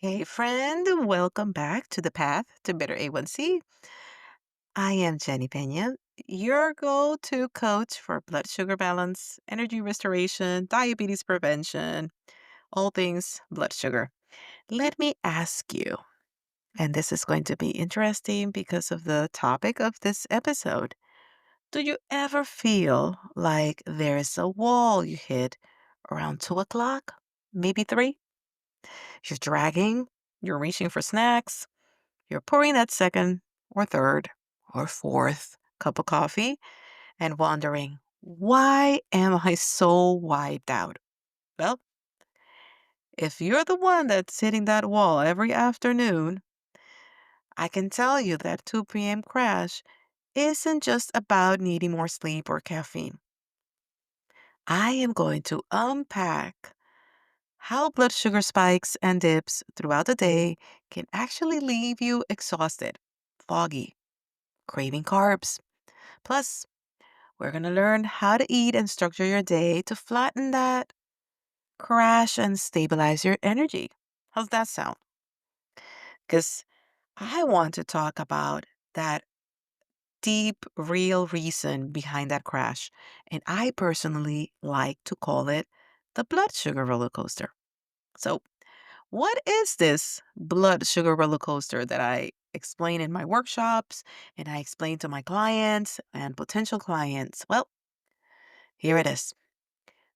Hey, friend, welcome back to the Path to Better A1C. I am Jenny Pena, your go to coach for blood sugar balance, energy restoration, diabetes prevention, all things blood sugar. Let me ask you, and this is going to be interesting because of the topic of this episode. Do you ever feel like there's a wall you hit around 2 o'clock, maybe three? You're dragging, you're reaching for snacks. You're pouring that second or third or fourth cup of coffee and wondering, why am I so wiped out? Well, if you're the one that's hitting that wall every afternoon, I can tell you that 2 p.m. crash isn't just about needing more sleep or caffeine. I am going to unpack how blood sugar spikes and dips throughout the day can actually leave you exhausted, foggy, craving carbs. Plus, we're going to learn how to eat and structure your day to flatten that crash and stabilize your energy. How's that sound? Because I want to talk about that deep, real reason behind that crash. And I personally like to call it the blood sugar roller coaster. So, what is this blood sugar roller coaster that I explain in my workshops and I explain to my clients and potential clients? Well, here it is.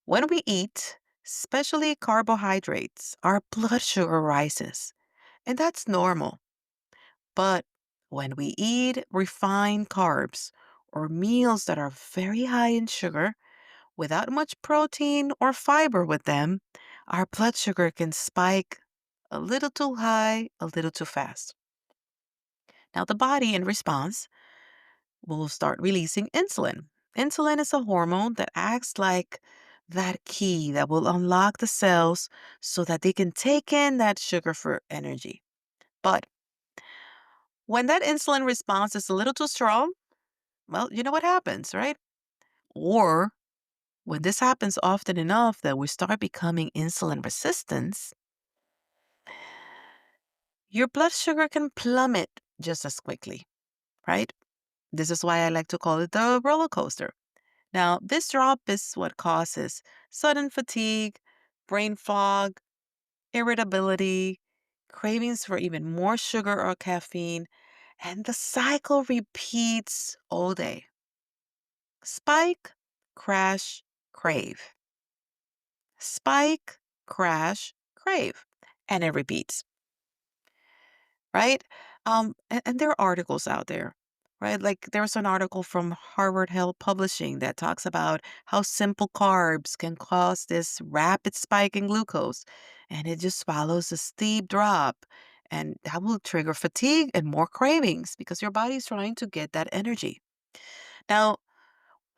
When we eat, especially carbohydrates, our blood sugar rises, and that's normal. But when we eat refined carbs or meals that are very high in sugar without much protein or fiber with them, our blood sugar can spike a little too high, a little too fast. Now, the body, in response, will start releasing insulin. Insulin is a hormone that acts like that key that will unlock the cells so that they can take in that sugar for energy. But when that insulin response is a little too strong, well, you know what happens, right? Or when this happens often enough that we start becoming insulin resistant, your blood sugar can plummet just as quickly, right? This is why I like to call it the roller coaster. Now, this drop is what causes sudden fatigue, brain fog, irritability, cravings for even more sugar or caffeine, and the cycle repeats all day. Spike, crash, crave. Spike, crash, crave. And it repeats, right? And there are articles out there, right? Like there was an article from Harvard Health Publishing that talks about how simple carbs can cause this rapid spike in glucose, and it just follows a steep drop. And that will trigger fatigue and more cravings because your body's trying to get that energy. Now,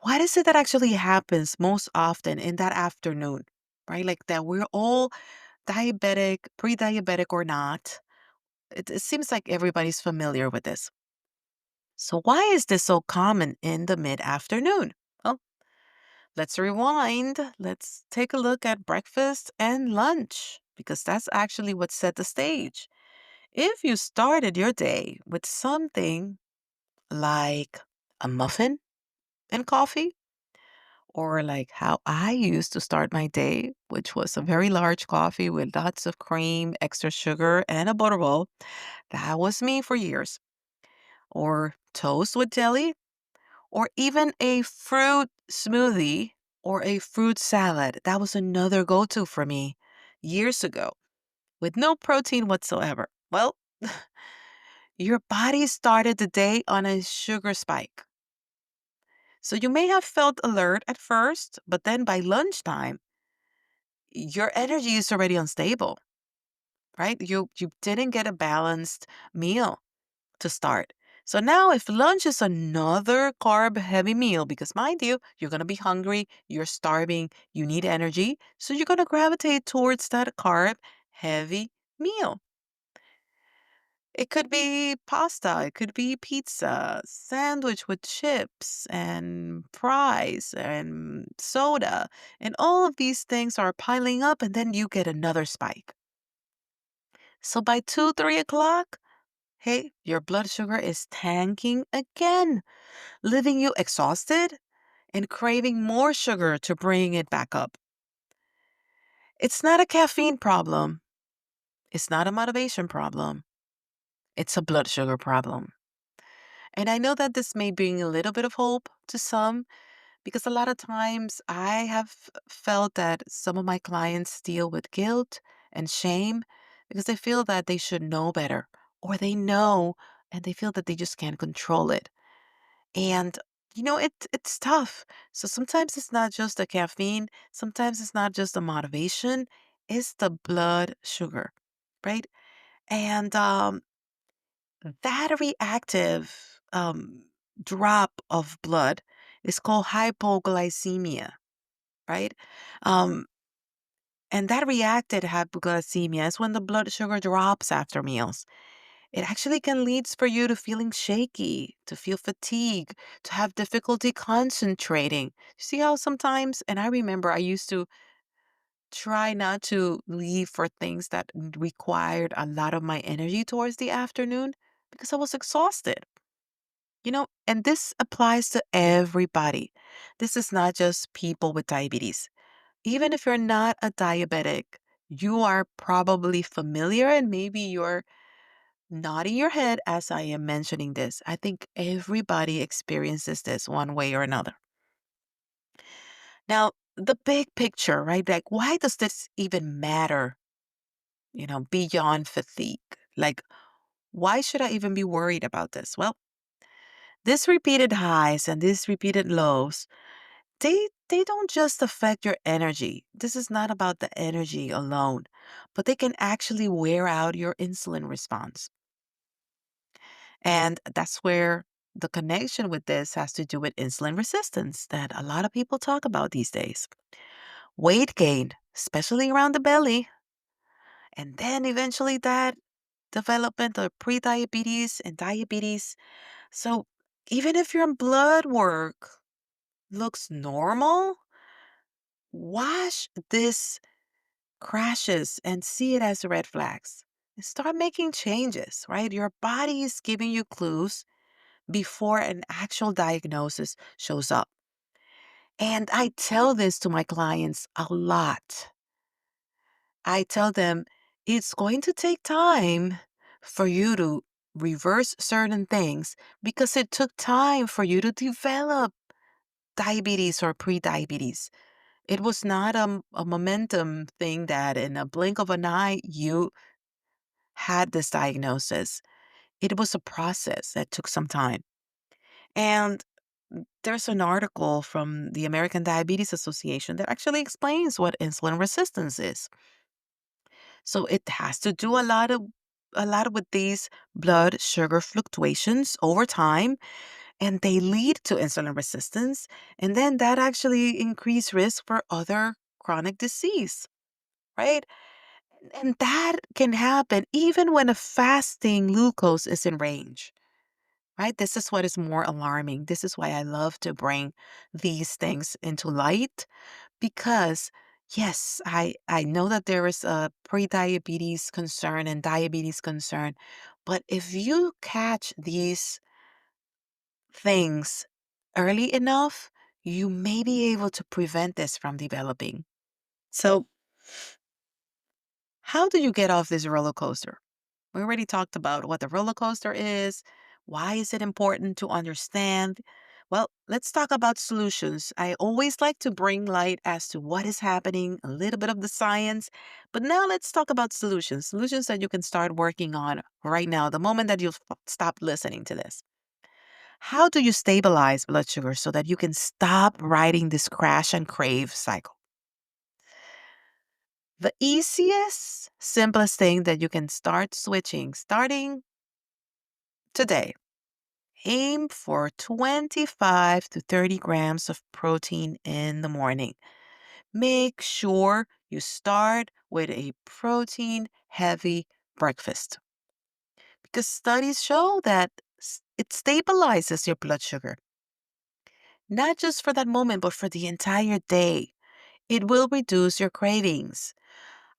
what is it that actually happens most often in that afternoon, right? Like that we're all diabetic, pre diabetic or not, it seems like everybody's familiar with this. So, why is this so common in the mid afternoon? Well, let's rewind. Let's take a look at breakfast and lunch because that's actually what set the stage. If you started your day with something like a muffin and coffee, or like how I used to start my day, which was a very large coffee with lots of cream, extra sugar, and a butterball, that was me for years. Or toast with jelly, or even a fruit smoothie or a fruit salad. That was another go to for me years ago with no protein whatsoever. Well, your body started the day on a sugar spike. So you may have felt alert at first, but then by lunchtime, your energy is already unstable, right? You didn't get a balanced meal to start. So now, if lunch is another carb heavy meal, because mind you, you're going to be hungry, you're starving, you need energy. So you're going to gravitate towards that carb heavy meal. It could be pasta, it could be pizza, sandwich with chips and fries and soda. And all of these things are piling up, and then you get another spike. So by 2, 3 o'clock, hey, your blood sugar is tanking again, leaving you exhausted and craving more sugar to bring it back up. It's not a caffeine problem. It's not a motivation problem. It's a blood sugar problem. And I know that this may bring a little bit of hope to some because a lot of times I have felt that some of my clients deal with guilt and shame because they feel that they should know better or they know and they feel that they just can't control it. And it's tough. So sometimes it's not just the caffeine, sometimes it's not just the motivation, it's the blood sugar, right? And that reactive drop of blood is called hypoglycemia, right? Um, and that reacted hypoglycemia is when the blood sugar drops after meals. It actually can lead for you to feeling shaky, to feel fatigue, to have difficulty concentrating. See how sometimes, and I remember I used to try not to leave for things that required a lot of my energy towards the afternoon because I was exhausted. And this applies to everybody. This is not just people with diabetes. Even if you're not a diabetic, you are probably familiar and maybe you're nodding your head as I am mentioning this. I think everybody experiences this one way or another. Now, the big picture, right? Like, why does this even matter, beyond fatigue? Like, why should I even be worried about this? Well, these repeated highs and these repeated lows, they don't just affect your energy. This is not about the energy alone, but they can actually wear out your insulin response. And that's where the connection with this has to do with insulin resistance that a lot of people talk about these days. Weight gain, especially around the belly, and then eventually that development of prediabetes and diabetes. So even if your blood work looks normal, watch this crashes and see it as red flags. And start making changes, right? Your body is giving you clues before an actual diagnosis shows up. And I tell this to my clients a lot. I tell them it's going to take time for you to reverse certain things because it took time for you to develop diabetes or prediabetes. It was not a momentum thing that in a blink of an eye you had this diagnosis. It was a process that took some time. And there's an article from the American Diabetes Association that actually explains what insulin resistance is. So it has to do a lot with these blood sugar fluctuations over time, and they lead to insulin resistance, and then that actually increase risk for other chronic disease, right? And that can happen even when a fasting glucose is in range. Right? This is what is more alarming. This is why I love to bring these things into light because yes, I know that there is a pre-diabetes concern and diabetes concern, but if you catch these things early enough, you may be able to prevent this from developing. So, how do you get off this roller coaster? We already talked about what the roller coaster is. Why is it important to understand? Well, let's talk about solutions. I always like to bring light as to what is happening, a little bit of the science. But now let's talk about solutions, solutions that you can start working on right now, the moment that you stop listening to this. How do you stabilize blood sugar so that you can stop riding this crash and crave cycle? The easiest, simplest thing that you can start switching, starting today. Aim for 25 to 30 grams of protein in the morning. Make sure you start with a protein heavy breakfast because studies show that it stabilizes your blood sugar, not just for that moment, but for the entire day. It will reduce your cravings.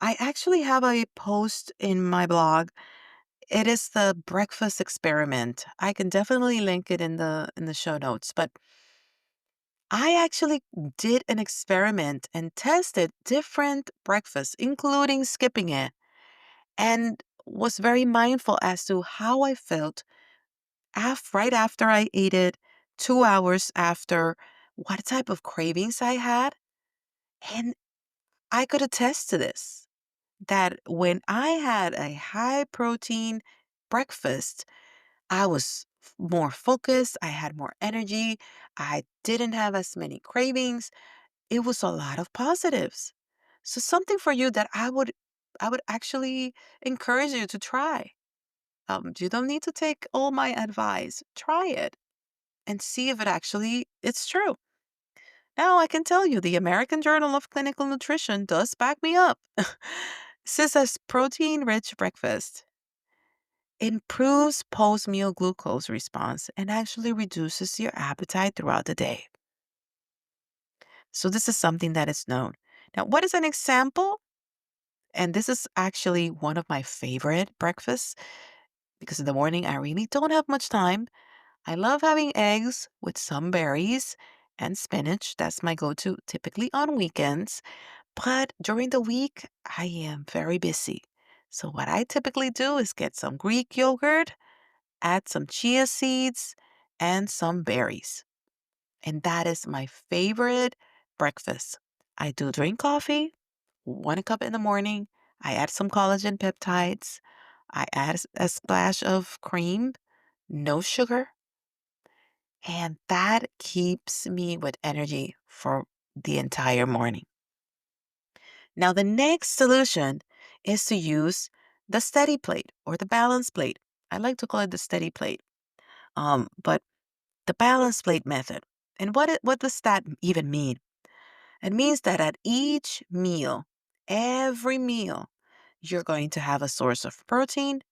I actually have a post in my blog. It is the breakfast experiment. I can definitely link it in the show notes, but I actually did an experiment and tested different breakfasts, including skipping it, and was very mindful as to how I felt right after I ate it, 2 hours after, what type of cravings I had. And I could attest to this, that when I had a high protein breakfast, I was more focused, I had more energy, I didn't have as many cravings. It was a lot of positives. So something for you that I would actually encourage you to try. You don't need to take all my advice. Try it and see if it's true. Now I can tell you the American Journal of Clinical Nutrition does back me up. Says as protein-rich breakfast improves post-meal glucose response and actually reduces your appetite throughout the day. So this is something that is known. Now, what is an example? And this is actually one of my favorite breakfasts because in the morning I really don't have much time. I love having eggs with some berries and spinach. That's my go to typically on weekends. But during the week, I am very busy. So, what I typically do is get some Greek yogurt, add some chia seeds, and some berries. And that is my favorite breakfast. I do drink coffee, 1 cup in the morning. I add some collagen peptides. I add a splash of cream, no sugar. And that keeps me with energy for the entire morning. Now, the next solution is to use the steady plate or the balance plate. I like to call it the steady plate, but the balance plate method. And what does that even mean? It means that at each meal, every meal, you're going to have a source of protein,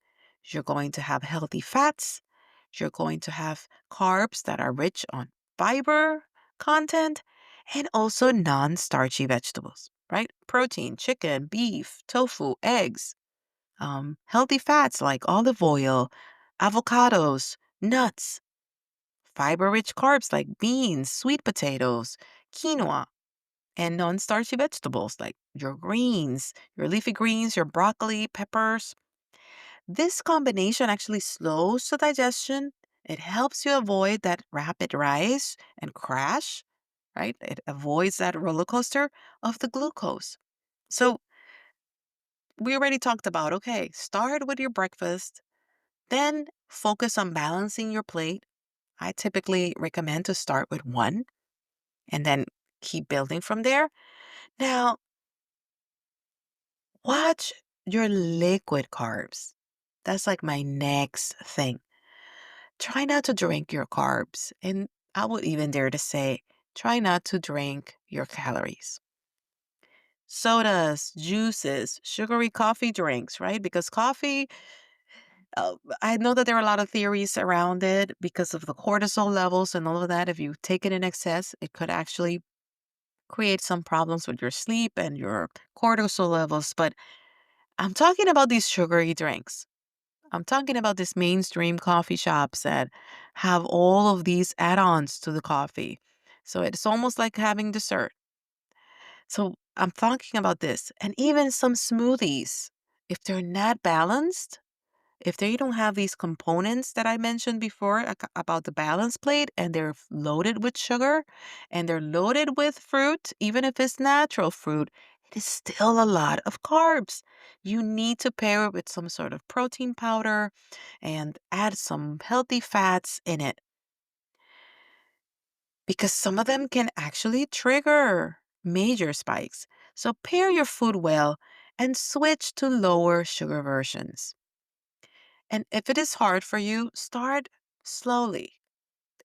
you're going to have healthy fats, you're going to have carbs that are rich on fiber content, and also non starchy vegetables, right? Protein, chicken, beef, tofu, eggs, healthy fats like olive oil, avocados, nuts, fiber rich carbs like beans, sweet potatoes, quinoa, and non starchy vegetables like your greens, your leafy greens, your broccoli, peppers. This combination actually slows the digestion. It helps you avoid that rapid rise and crash, right? It avoids that roller coaster of the glucose. So, we already talked about okay, start with your breakfast, then focus on balancing your plate. I typically recommend to start with one and then keep building from there. Now, watch your liquid carbs. That's like my next thing. Try not to drink your carbs. And I would even dare to say, try not to drink your calories. Sodas, juices, sugary coffee drinks, right? Because coffee, I know that there are a lot of theories around it because of the cortisol levels and all of that. If you take it in excess, it could actually create some problems with your sleep and your cortisol levels. But I'm talking about these sugary drinks. I'm talking about these mainstream coffee shops that have all of these add-ons to the coffee. So it's almost like having dessert. So I'm talking about this. And even some smoothies, if they're not balanced, if they don't have these components that I mentioned before about the balance plate and they're loaded with sugar and they're loaded with fruit, even if it's natural fruit, it is still a lot of carbs. You need to pair it with some sort of protein powder and add some healthy fats in it because some of them can actually trigger major spikes. So pair your food well and switch to lower sugar versions. And if it is hard for you, start slowly.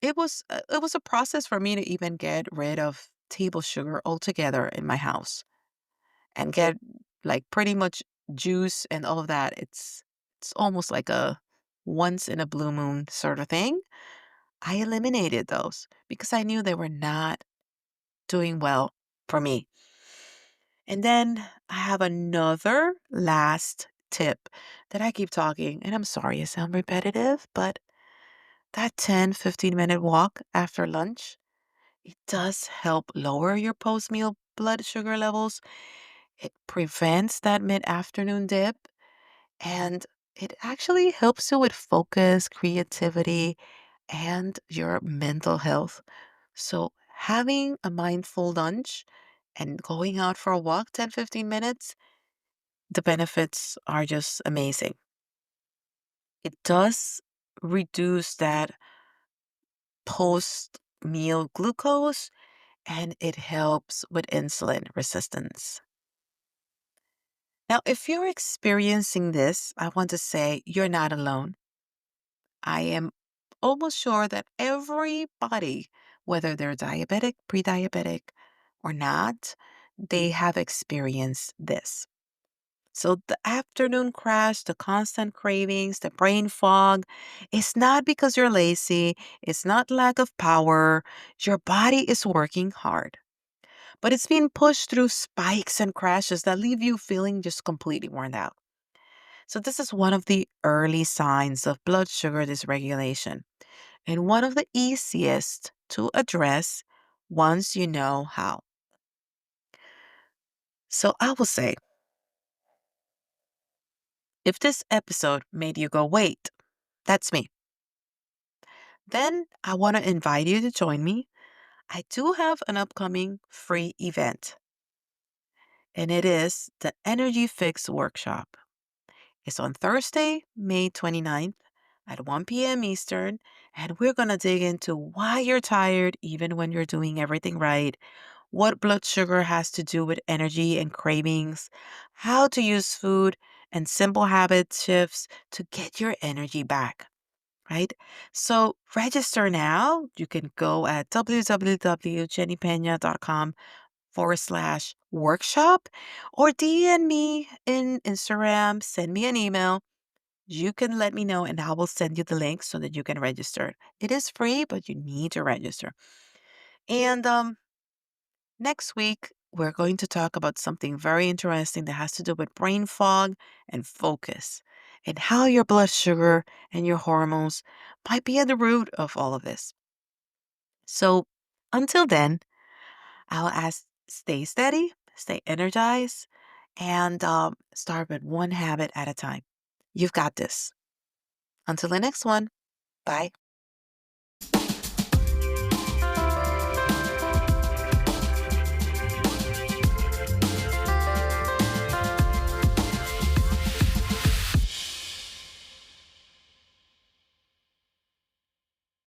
It was a process for me to even get rid of table sugar altogether in my house and get like pretty much juice and all of that. It's almost like a once in a blue moon sort of thing. I eliminated those because I knew they were not doing well for me. And then I have another last tip that I keep talking, and I'm sorry I sound repetitive, but that 10-15 minute walk after lunch, it does help lower your post-meal blood sugar levels. It prevents that mid-afternoon dip, and it actually helps you with focus, creativity, and your mental health. So, having a mindful lunch and going out for a walk 10-15 minutes, the benefits are just amazing. It does reduce that post meal glucose and it helps with insulin resistance. Now, if you're experiencing this, I want to say you're not alone. I am almost sure that everybody, whether they're diabetic, pre-diabetic, or not, they have experienced this. So the afternoon crash, the constant cravings, the brain fog, it's not because you're lazy, it's not lack of power. Your body is working hard, but it's being pushed through spikes and crashes that leave you feeling just completely worn out. So this is one of the early signs of blood sugar dysregulation and one of the easiest to address once you know how. So I will say, if this episode made you go, wait, that's me, then I want to invite you to join me. I do have an upcoming free event, and it is the Energy Fix Workshop. It's on Thursday, May 29th at 1 p.m. Eastern, and we're going to dig into why you're tired even when you're doing everything right, what blood sugar has to do with energy and cravings, how to use food and simple habit shifts to get your energy back. Right? So register now. You can go at www.jennypena.com/workshop or DM me in Instagram, send me an email. You can let me know and I will send you the link so that you can register. It is free, but you need to register. And next week, we're going to talk about something very interesting that has to do with brain fog and focus, and how your blood sugar and your hormones might be at the root of all of this. So, until then, I'll ask stay steady, stay energized, and start with one habit at a time. You've got this. Until the next one, bye.